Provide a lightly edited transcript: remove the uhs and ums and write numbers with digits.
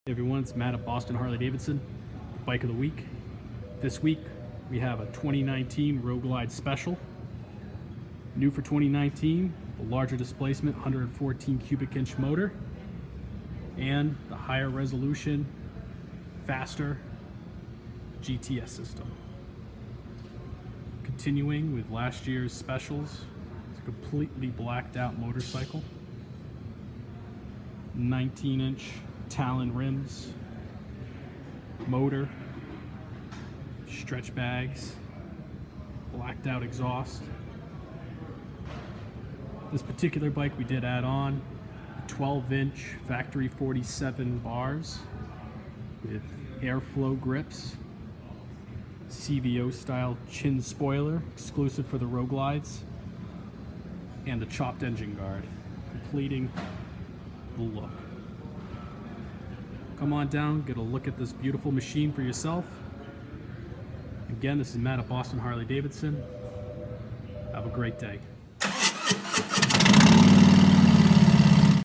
Hey everyone, it's Matt at Boston Harley-Davidson, Bike of the Week. This week we have a 2019 Road Glide Special. New for 2019, the larger displacement 114 cubic inch motor and the higher resolution, faster GTS system. Continuing with last year's specials, it's a completely blacked out motorcycle. 19-inch Talon rims, motor, stretch bags, blacked out exhaust. This particular bike we did add on 12-inch factory 47 bars with airflow grips, CVO style chin spoiler exclusive for the Road Glides, and the chopped engine guard, completing the look. Come on down, get a look at this beautiful machine for yourself. Again, this is Matt at Boston Harley-Davidson. Have a great day.